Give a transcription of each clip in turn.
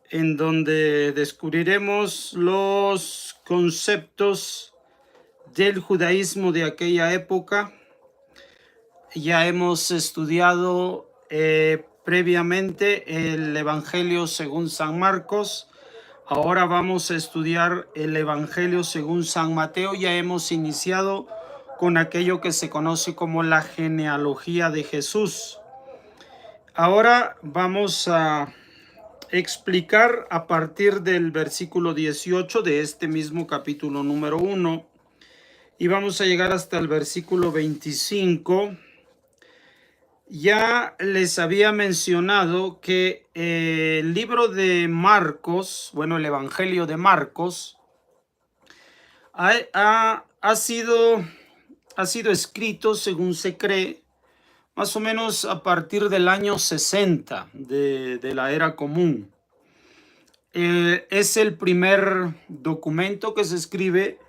en donde descubriremos los conceptos del judaísmo de aquella época. Ya hemos estudiado previamente el Evangelio según San Marcos. Ahora vamos a estudiar el Evangelio según San Mateo. Ya hemos iniciado con aquello que se conoce como la genealogía de Jesús. Ahora vamos a explicar a partir del versículo 18 de este mismo capítulo número 1 y vamos a llegar hasta el versículo 25. Ya les había mencionado que el libro de Marcos, bueno, el Evangelio de Marcos, ha sido escrito, según se cree, más o menos a partir del año 60 de la era común. Es el primer documento que se escribe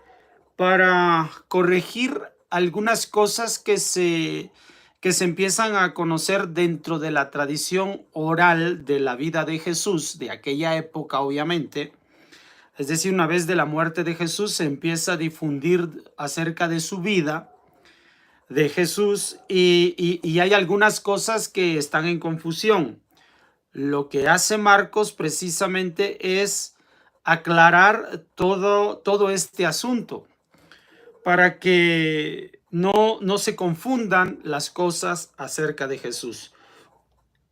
para corregir algunas cosas que se empiezan a conocer dentro de la tradición oral de la vida de Jesús, de aquella época obviamente. Es decir, una vez de la muerte de Jesús se empieza a difundir acerca de su vida, de Jesús, y hay algunas cosas que están en confusión. Lo que hace Marcos precisamente es aclarar todo este asunto para que no se confundan las cosas acerca de Jesús.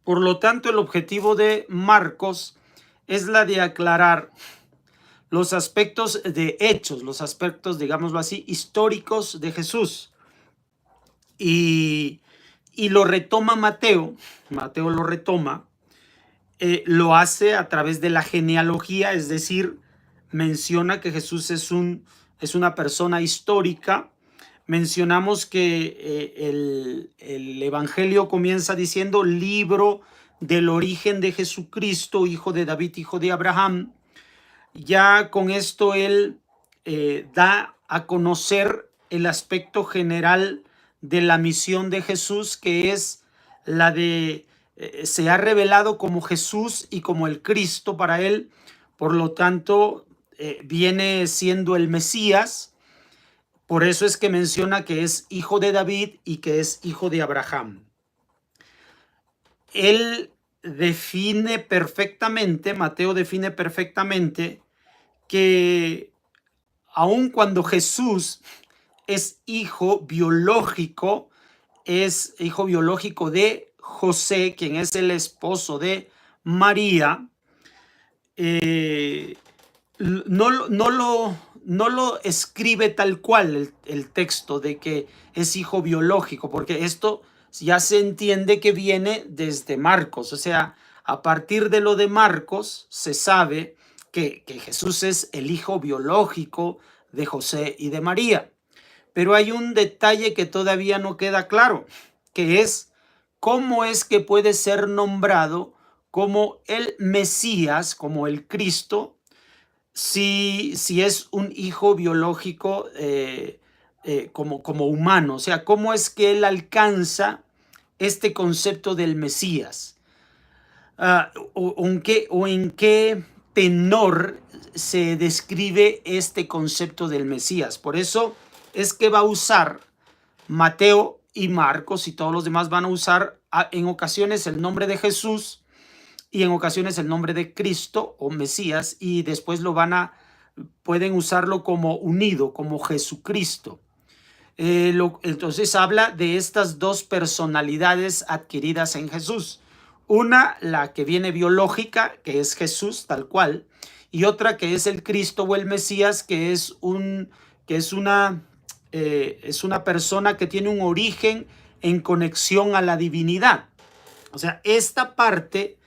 Por lo tanto, el objetivo de Marcos es la de aclarar los aspectos de hechos, los aspectos, digámoslo así, históricos de Jesús. Y lo retoma Mateo lo retoma, lo hace a través de la genealogía, es decir, menciona que Jesús es una persona histórica. Mencionamos que el Evangelio comienza diciendo libro del origen de Jesucristo, hijo de David, hijo de Abraham. Ya con esto él da a conocer el aspecto general de la misión de Jesús, que es la de se ha revelado como Jesús y como el Cristo para él. Por lo tanto, viene siendo el Mesías. Por eso es que menciona que es hijo de David y que es hijo de Abraham. Él define perfectamente, Mateo define perfectamente que aun cuando Jesús es hijo biológico de José, quien es el esposo de María, no lo escribe tal cual el texto de que es hijo biológico, porque esto ya se entiende que viene desde Marcos. O sea, a partir de lo de Marcos se sabe que Jesús es el hijo biológico de José y de María. Pero hay un detalle que todavía no queda claro, que es cómo es que puede ser nombrado como el Mesías, como el Cristo, si es un hijo biológico como humano. O sea, cómo es que él alcanza este concepto del Mesías. O en qué tenor se describe este concepto del Mesías. Por eso es que va a usar Mateo y Marcos, y todos los demás van a usar en ocasiones el nombre de Jesús y en ocasiones el nombre de Cristo o Mesías, y después pueden usarlo como unido, como Jesucristo. Entonces habla de estas dos personalidades adquiridas en Jesús. Una, la que viene biológica, que es Jesús tal cual, y otra que es el Cristo o el Mesías, que es una persona que tiene un origen en conexión a la divinidad. O sea, esta parte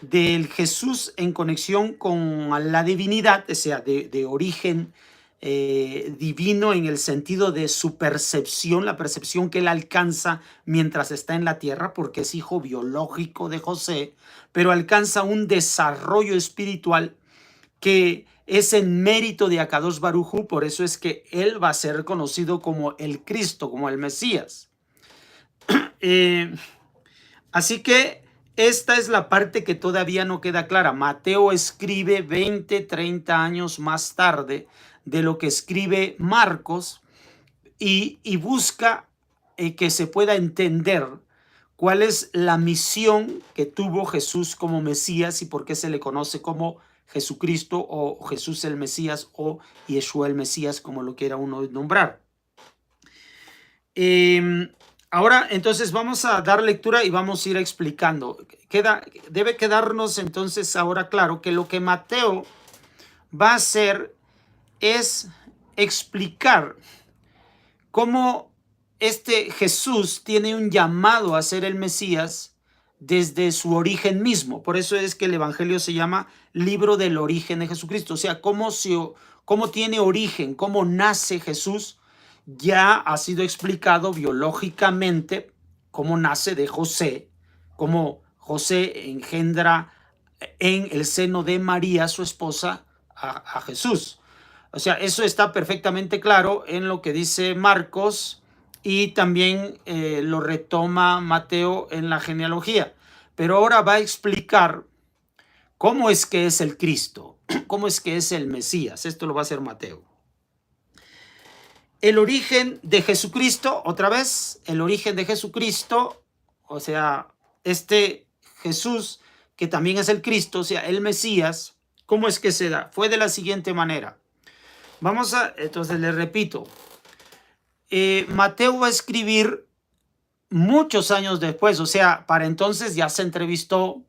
del Jesús en conexión con la divinidad, o sea, de origen divino en el sentido de su percepción, la percepción que él alcanza mientras está en la tierra, porque es hijo biológico de José, pero alcanza un desarrollo espiritual que es en mérito de Akadosh Baruj Hu. Por eso es que él va a ser conocido como el Cristo, como el Mesías. Así que esta es la parte que todavía no queda clara. Mateo escribe 20, 30 años más tarde de lo que escribe Marcos y busca que se pueda entender cuál es la misión que tuvo Jesús como Mesías y por qué se le conoce como Jesucristo o Jesús el Mesías o Yeshua el Mesías, como lo quiera uno nombrar. Ahora, entonces, vamos a dar lectura y vamos a ir explicando. Debe quedarnos entonces ahora claro que lo que Mateo va a hacer es explicar cómo este Jesús tiene un llamado a ser el Mesías desde su origen mismo. Por eso es que el Evangelio se llama libro del origen de Jesucristo. O sea, cómo tiene origen, cómo nace Jesús, ya ha sido explicado biológicamente, cómo nace de José, cómo José engendra en el seno de María, su esposa, a Jesús. O sea, eso está perfectamente claro en lo que dice Marcos y también lo retoma Mateo en la genealogía. Pero ahora va a explicar cómo es que es el Cristo, cómo es que es el Mesías. Esto lo va a hacer Mateo. El origen de Jesucristo, otra vez, el origen de Jesucristo, o sea, este Jesús que también es el Cristo, o sea, el Mesías, ¿cómo es que se da? Fue de la siguiente manera. Entonces les repito, Mateo va a escribir muchos años después, o sea, para entonces ya se entrevistó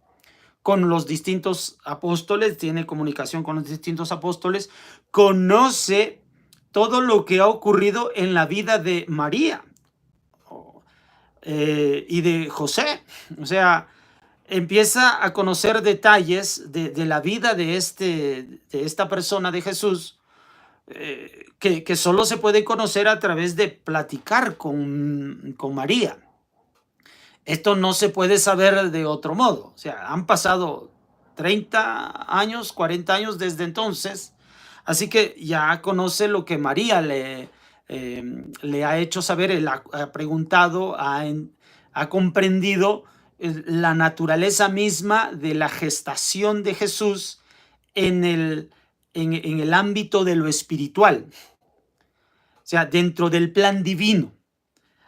con los distintos apóstoles, tiene comunicación con los distintos apóstoles, conoce todo lo que ha ocurrido en la vida de María y de José, o sea, empieza a conocer detalles de la vida de esta persona, de Jesús, que solo se puede conocer a través de platicar con María. Esto no se puede saber de otro modo. O sea, han pasado 30 años, 40 años desde entonces, así que ya conoce lo que María le ha hecho saber. Él ha preguntado, ha comprendido la naturaleza misma de la gestación de Jesús en el ámbito de lo espiritual, o sea, dentro del plan divino.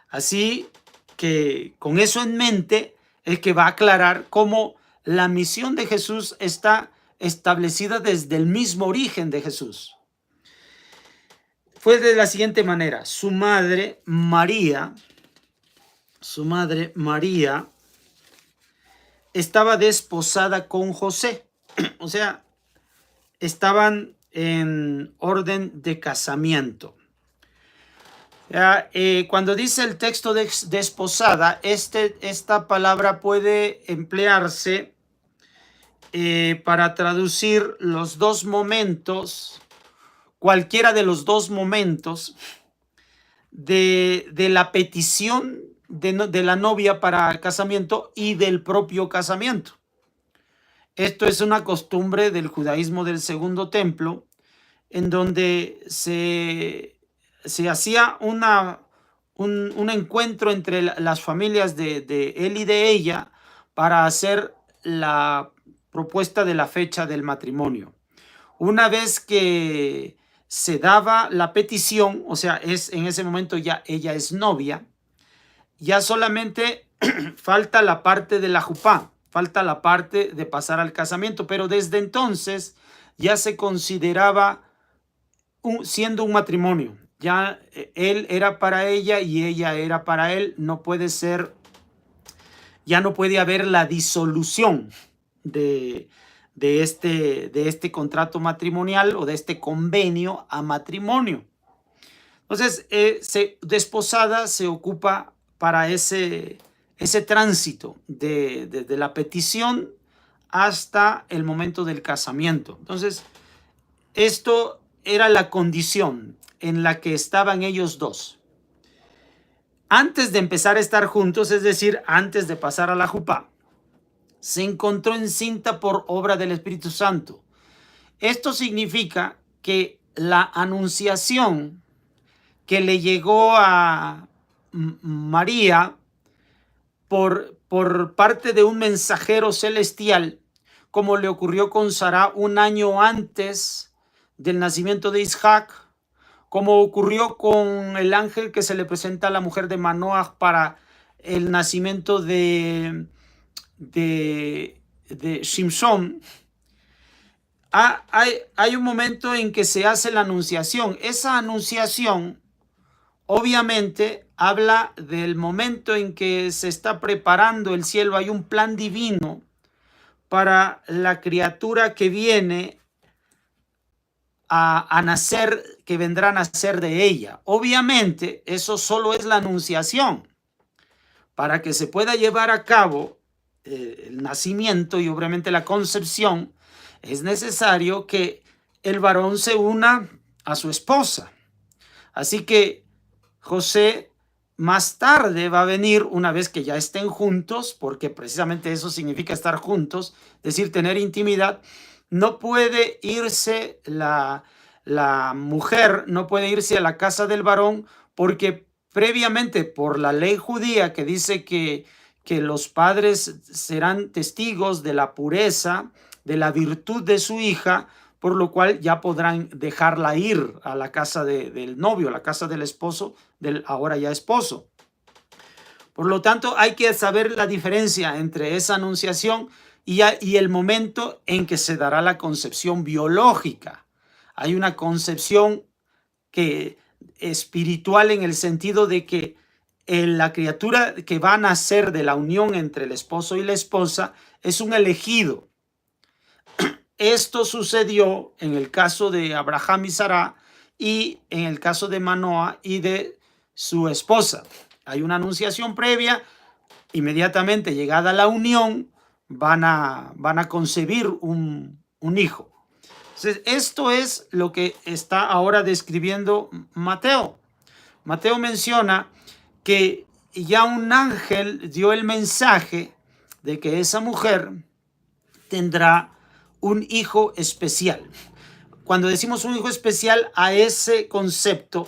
Así que con eso en mente es que va a aclarar cómo la misión de Jesús está establecida desde el mismo origen de Jesús. Fue de la siguiente manera: su madre María estaba desposada con José, o sea, estaban en orden de casamiento. Cuando dice el texto de desposada, esta palabra puede emplearse para traducir los dos momentos, cualquiera de los dos momentos de la petición de la novia para el casamiento y del propio casamiento. Esto es una costumbre del judaísmo del Segundo Templo, en donde se hacía un encuentro entre las familias de él y de ella para hacer la propuesta de la fecha del matrimonio. Una vez que se daba la petición, o sea, en ese momento ya ella es novia, ya solamente falta la parte de la jupá, falta la parte de pasar al casamiento, pero desde entonces ya se consideraba siendo un matrimonio. Ya él era para ella y ella era para él. Ya no puede haber la disolución de este contrato matrimonial o de este convenio a matrimonio. Entonces, desposada se ocupa para ese tránsito de la petición hasta el momento del casamiento. Entonces, esto era la condición en la que estaban ellos dos. Antes de empezar a estar juntos, es decir, antes de pasar a la jupá, se encontró encinta por obra del Espíritu Santo. Esto significa que la anunciación que le llegó a María por por parte de un mensajero celestial, como le ocurrió con Sara un año antes del nacimiento de Isaac, como ocurrió con el ángel que se le presenta a la mujer de Manoah para el nacimiento de Shimshon. Hay un momento en que se hace la anunciación. Esa anunciación obviamente habla del momento en que se está preparando el cielo. Hay un plan divino para la criatura que viene a nacer, que vendrá a nacer de ella. Obviamente eso solo es la anunciación. Para que se pueda llevar a cabo el nacimiento y obviamente la concepción, es necesario que el varón se una a su esposa. Así que José más tarde va a venir, una vez que ya estén juntos, porque precisamente eso significa estar juntos, es decir, tener intimidad. No puede irse la mujer, no puede irse a la casa del varón, porque previamente por la ley judía que dice que los padres serán testigos de la pureza, de la virtud de su hija, por lo cual ya podrán dejarla ir a la casa del novio, a la casa del esposo, del ahora ya esposo. Por lo tanto, hay que saber la diferencia entre esa anunciación y el momento en que se dará la concepción biológica. Hay una concepción espiritual en el sentido de que la criatura que va a nacer de la unión entre el esposo y la esposa es un elegido. Esto sucedió en el caso de Abraham y Sara y en el caso de Manoah y de su esposa. Hay una anunciación previa, inmediatamente llegada la unión van a concebir un hijo. Entonces, esto es lo que está ahora describiendo Mateo. Mateo menciona que ya un ángel dio el mensaje de que esa mujer tendrá un hijo especial. Cuando decimos un hijo especial, a ese concepto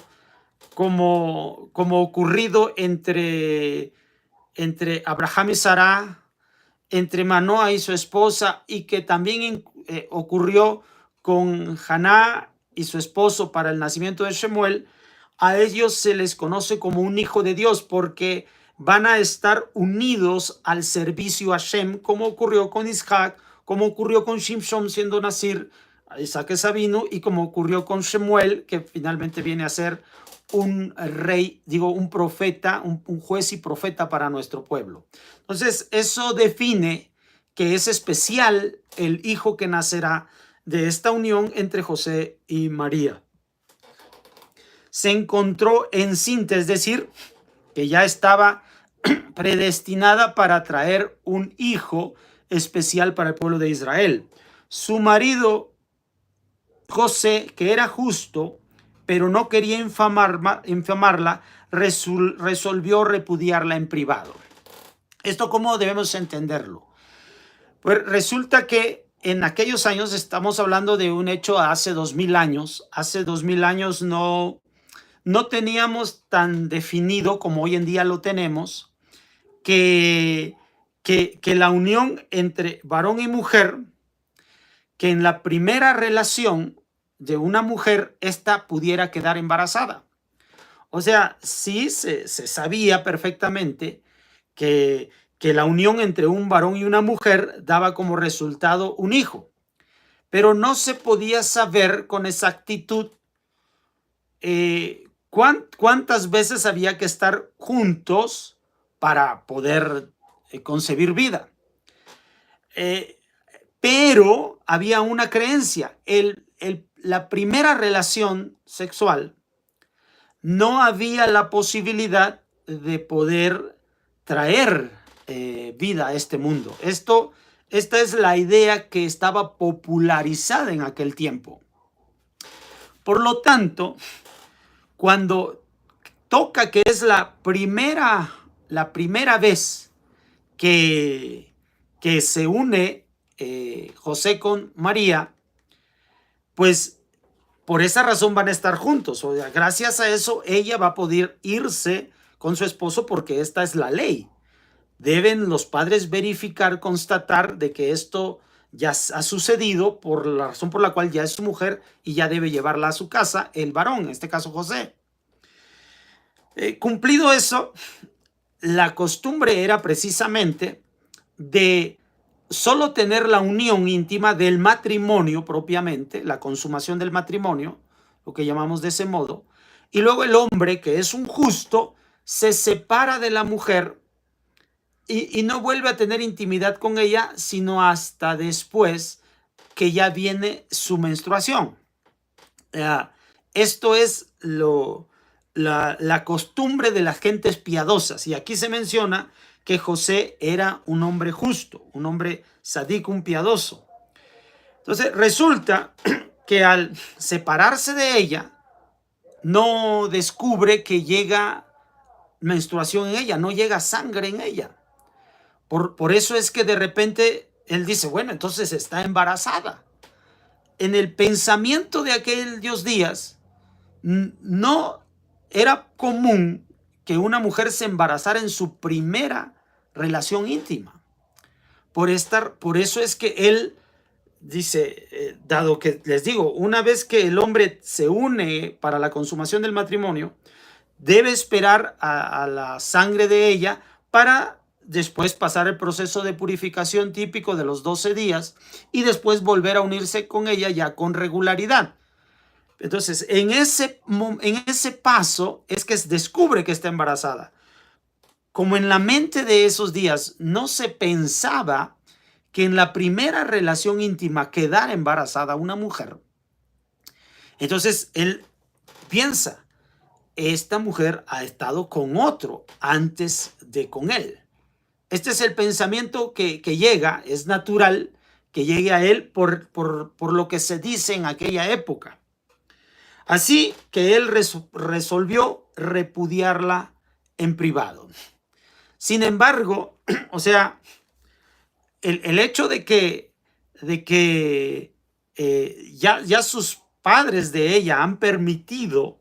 como ocurrido entre Abraham y Sara, entre Manoah y su esposa, y que también ocurrió con Haná y su esposo para el nacimiento de Shemuel, a ellos se les conoce como un hijo de Dios porque van a estar unidos al servicio a Hashem, como ocurrió con Isaac, como ocurrió con Shimshon siendo Nazir, Isaac es Sabino, y como ocurrió con Shemuel, que finalmente viene a ser un rey, un profeta, un juez y profeta para nuestro pueblo. Entonces, eso define que es especial el hijo que nacerá de esta unión entre José y María. Se encontró encinta, es decir, que ya estaba predestinada para traer un hijo especial para el pueblo de Israel. Su marido, José, que era justo, pero no quería infamarla, resolvió repudiarla en privado. ¿Esto cómo debemos entenderlo? Pues resulta que en aquellos años, estamos hablando de un hecho hace 2000 años. Hace 2000 años no teníamos tan definido como hoy en día lo tenemos, que la unión entre varón y mujer, que en la primera relación de una mujer, ésta pudiera quedar embarazada. O sea, sí se sabía perfectamente que la unión entre un varón y una mujer daba como resultado un hijo, pero no se podía saber con exactitud cuántas veces había que estar juntos para poder concebir vida. Pero había una creencia, la primera relación sexual no había la posibilidad de poder traer vida a este mundo. Esta es la idea que estaba popularizada en aquel tiempo. Por lo tanto, cuando toca que es la primera vez que se une José con María, pues por esa razón van a estar juntos. O sea, gracias a eso ella va a poder irse con su esposo porque esta es la ley. deben los padres verificar, constatar de que esto ya ha sucedido por la razón por la cual ya es su mujer y ya debe llevarla a su casa el varón, en este caso José. Cumplido eso, la costumbre era precisamente de solo tener la unión íntima del matrimonio propiamente, la consumación del matrimonio, lo que llamamos de ese modo, y luego el hombre, que es un justo, se separa de la mujer y no vuelve a tener intimidad con ella, sino hasta después que ya viene su menstruación. Esto es la costumbre de las gentes piadosas. Y aquí se menciona que José era un hombre justo, un hombre sadíco, un piadoso. Entonces resulta que al separarse de ella, no descubre que llega menstruación en ella, no llega sangre en ella. Por eso es que de repente él dice, bueno, entonces está embarazada. En el pensamiento de aquellos días, no era común que una mujer se embarazara en su primera relación íntima. Por eso es que él dice, dado que les digo, una vez que el hombre se une para la consumación del matrimonio, debe esperar a la sangre de ella para después pasar el proceso de purificación típico de los 12 días y después volver a unirse con ella ya con regularidad. Entonces, en ese paso es que descubre que está embarazada. Como en la mente de esos días no se pensaba que en la primera relación íntima quedara embarazada una mujer, entonces él piensa, esta mujer ha estado con otro antes de con él. Este es el pensamiento que llega, es natural que llegue a él por lo que se dice en aquella época. Así que él resolvió repudiarla en privado. Sin embargo, o sea, el hecho de que ya sus padres de ella han permitido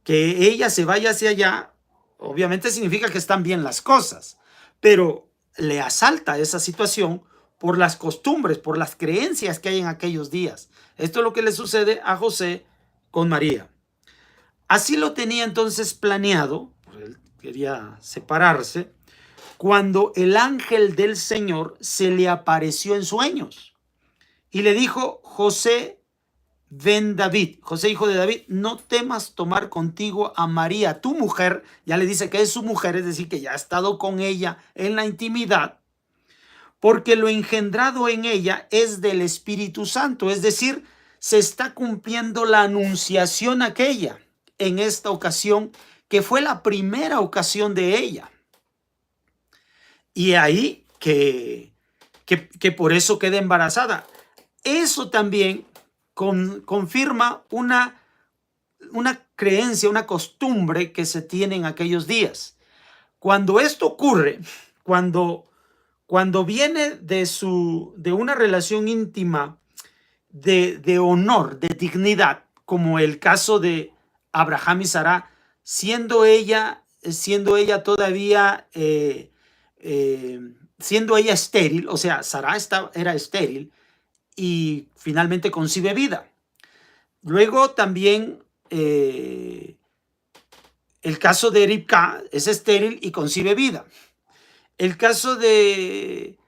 que ella se vaya hacia allá, obviamente significa que están bien las cosas, pero le asalta esa situación por las costumbres, por las creencias que hay en aquellos días. Esto es lo que le sucede a José con María. Así lo tenía entonces planeado, pues él quería separarse, cuando el ángel del Señor se le apareció en sueños y le dijo, José, ven David, José hijo de David, no temas tomar contigo a María, tu mujer. Ya le dice que es su mujer, es decir, que ya ha estado con ella en la intimidad, porque lo engendrado en ella es del Espíritu Santo, es decir, se está cumpliendo la anunciación aquella en esta ocasión, que fue la primera ocasión de ella. Y ahí que por eso queda embarazada. Eso también confirma una creencia, una costumbre que se tiene en aquellos días. Cuando esto ocurre, cuando viene de una relación íntima de honor, de dignidad, como el caso de Abraham y Sara, siendo ella todavía siendo ella estéril, o sea, Sara era estéril y finalmente concibe vida. Luego también el caso de Ribka es estéril y concibe vida. El caso de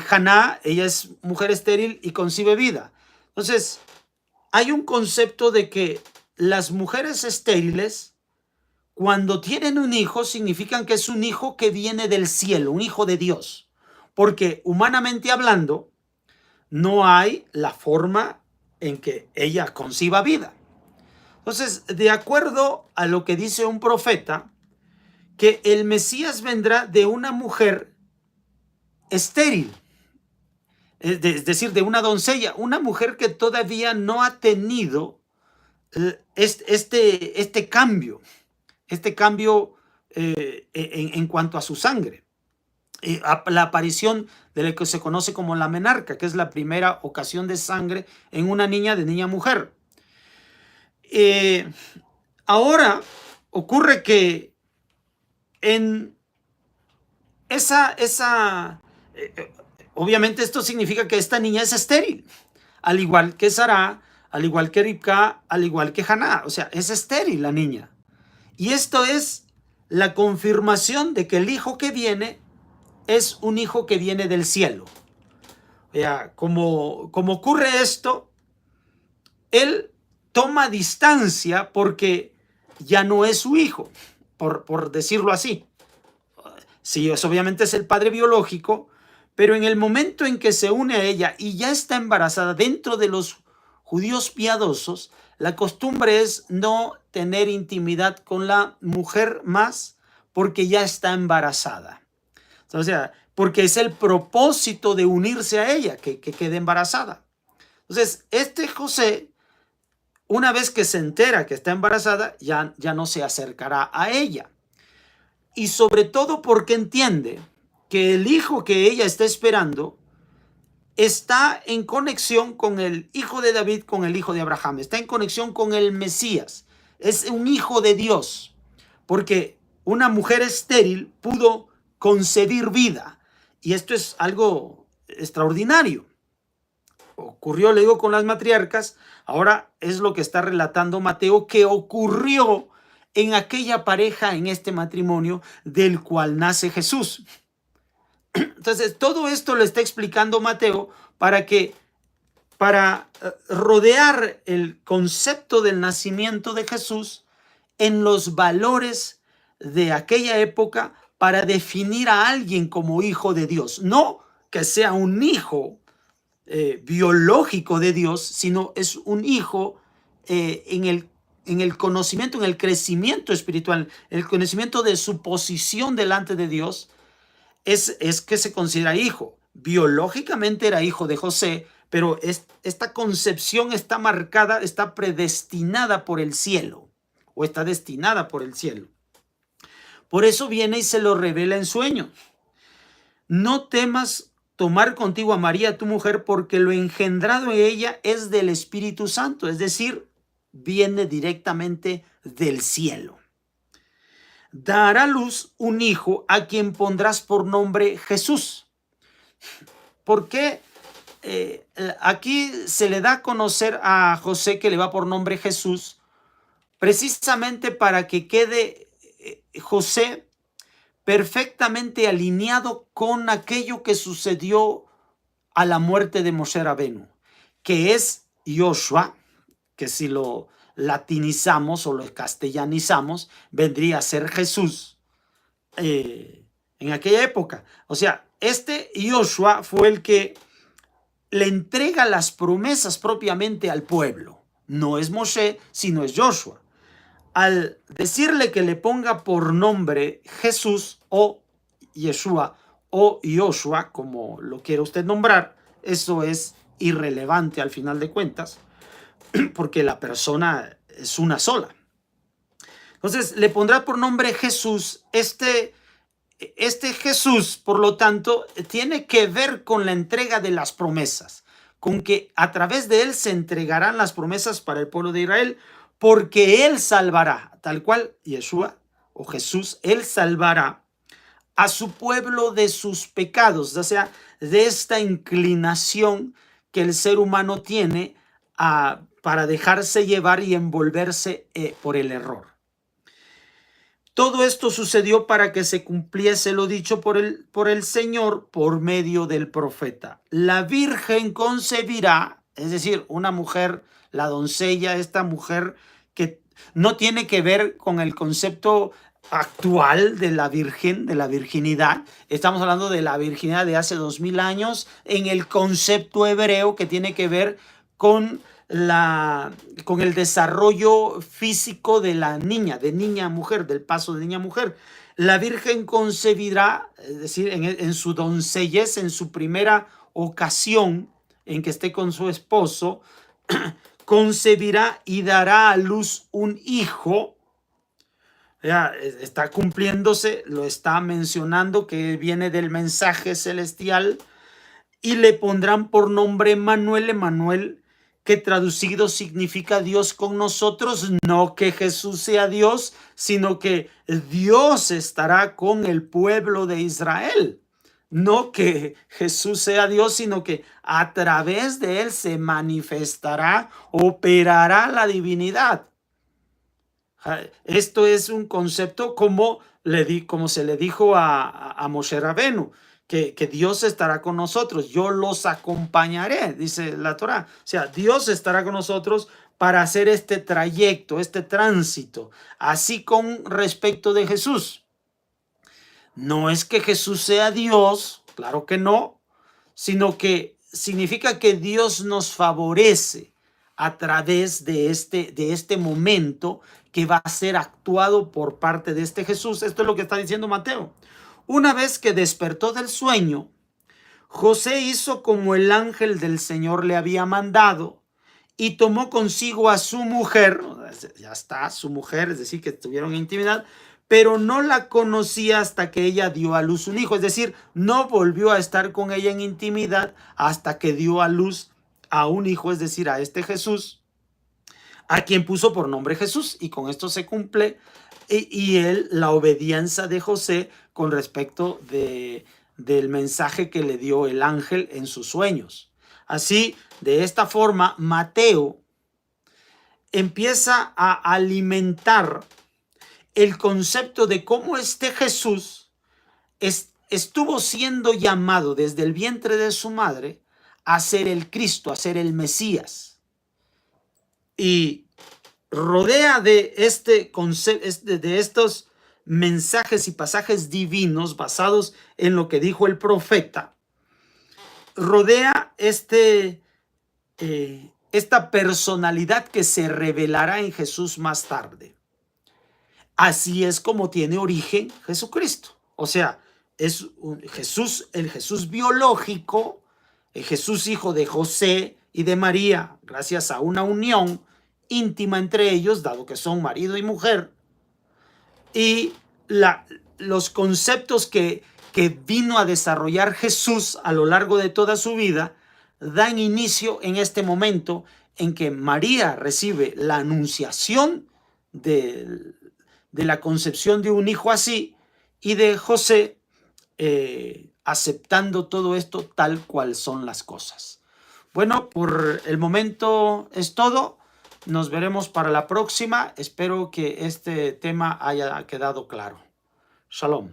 Haná, ella es mujer estéril y concibe vida. Entonces, hay un concepto de que las mujeres estériles, cuando tienen un hijo, significan que es un hijo que viene del cielo, un hijo de Dios. Porque humanamente hablando, no hay la forma en que ella conciba vida. Entonces, de acuerdo a lo que dice un profeta, que el Mesías vendrá de una mujer estéril, es decir, de una doncella, una mujer que todavía no ha tenido este cambio en cuanto a su sangre. La aparición de lo que se conoce como la menarca, que es la primera ocasión de sangre en una niña de niña mujer. Ahora ocurre que en esa, eh, eh, obviamente esto significa que esta niña es estéril, al igual que Sara, al igual que Ribka, al igual que Haná. O sea, es estéril la niña. Y esto es la confirmación de que el hijo que viene es un hijo que viene del cielo. O sea, como ocurre esto, él toma distancia porque ya no es su hijo, por decirlo así. Sí, eso obviamente es el padre biológico, pero en el momento en que se une a ella y ya está embarazada, dentro de los judíos piadosos, la costumbre es no tener intimidad con la mujer más porque ya está embarazada. O sea, porque es el propósito de unirse a ella, que quede embarazada. Entonces, este José, una vez que se entera que está embarazada, ya no se acercará a ella. Y sobre todo porque entiende que el hijo que ella está esperando está en conexión con el hijo de David, con el hijo de Abraham, está en conexión con el Mesías, es un hijo de Dios, porque una mujer estéril pudo concebir vida, y esto es algo extraordinario. Ocurrió, le digo, con las matriarcas, ahora es lo que está relatando Mateo, que ocurrió en aquella pareja, en este matrimonio del cual nace Jesús. Entonces, todo esto lo está explicando Mateo para rodear el concepto del nacimiento de Jesús en los valores de aquella época para definir a alguien como hijo de Dios. No que sea un hijo biológico de Dios, sino es un hijo en el conocimiento, en el crecimiento espiritual, el conocimiento de su posición delante de Dios, es que se considera hijo. Biológicamente era hijo de José, pero esta concepción está marcada, está predestinada por el cielo, o está destinada por el cielo. Por eso viene y se lo revela en sueños. No temas tomar contigo a María, tu mujer, porque lo engendrado en ella es del Espíritu Santo, es decir, viene directamente del cielo. Dará a luz un hijo a quien pondrás por nombre Jesús. ¿Por qué aquí se le da a conocer a José que le va por nombre Jesús? Precisamente para que quede José perfectamente alineado con aquello que sucedió a la muerte de Moshe Rabenu, que es Yoshua, que si lo latinizamos o lo castellanizamos, vendría a ser Jesús en aquella época. O sea, este Yoshua fue el que le entrega las promesas propiamente al pueblo. No es Moshe, sino es Joshua. Al decirle que le ponga por nombre Jesús o Yeshua o Yoshua, como lo quiera usted nombrar, eso es irrelevante al final de cuentas, porque la persona es una sola. Entonces le pondrá por nombre Jesús. Este Jesús, por lo tanto, tiene que ver con la entrega de las promesas, con que a través de él se entregarán las promesas para el pueblo de Israel, porque él salvará, tal cual Yeshua o Jesús, él salvará a su pueblo de sus pecados, o sea, de esta inclinación que el ser humano tiene para dejarse llevar y envolverse por el error. Todo esto sucedió para que se cumpliese lo dicho por el Señor por medio del profeta. La virgen concebirá, es decir, una mujer, la doncella, esta mujer que no tiene que ver con el concepto actual de la virgen, de la virginidad. Estamos hablando de la virginidad de hace 2000 años en el concepto hebreo que tiene que ver con el desarrollo físico de la niña, de niña a mujer, del paso de niña a mujer. La virgen concebirá, es decir, en su doncellez, en su primera ocasión en que esté con su esposo, concebirá y dará a luz un hijo. Ya está cumpliéndose, lo está mencionando, que viene del mensaje celestial, y le pondrán por nombre Emmanuel. Emmanuel que traducido significa Dios con nosotros, no que Jesús sea Dios, sino que Dios estará con el pueblo de Israel. No que Jesús sea Dios, sino que a través de él se manifestará, operará la divinidad. Esto es un concepto como se le dijo a Moshe Rabenu, que Dios estará con nosotros, yo los acompañaré, dice la Torá. O sea, Dios estará con nosotros para hacer este trayecto, este tránsito. Así con respecto de Jesús. No es que Jesús sea Dios, claro que no, sino que significa que Dios nos favorece a través de este momento que va a ser actuado por parte de este Jesús. Esto es lo que está diciendo Mateo. Una vez que despertó del sueño, José hizo como el ángel del Señor le había mandado y tomó consigo a su mujer, ya está, su mujer, es decir, que tuvieron intimidad, pero no la conocía hasta que ella dio a luz un hijo, es decir, no volvió a estar con ella en intimidad hasta que dio a luz a un hijo, es decir, a este Jesús, a quien puso por nombre Jesús, y con esto se cumple la obediencia de José con respecto del mensaje que le dio el ángel en sus sueños. Así, de esta forma, Mateo empieza a alimentar el concepto de cómo este Jesús estuvo siendo llamado desde el vientre de su madre a ser el Cristo, a ser el Mesías. Y rodea de este concepto, de estos mensajes y pasajes divinos basados en lo que dijo el profeta, rodea esta personalidad que se revelará en Jesús más tarde. Así es como tiene origen Jesucristo. O sea, es el Jesús biológico, el Jesús hijo de José y de María, gracias a una unión íntima entre ellos, dado que son marido y mujer, y los conceptos que vino a desarrollar Jesús a lo largo de toda su vida, dan inicio en este momento en que María recibe la anunciación de la concepción de un hijo así, y de José aceptando todo esto tal cual son las cosas. Bueno, por el momento es todo. Nos veremos para la próxima. Espero que este tema haya quedado claro. Shalom.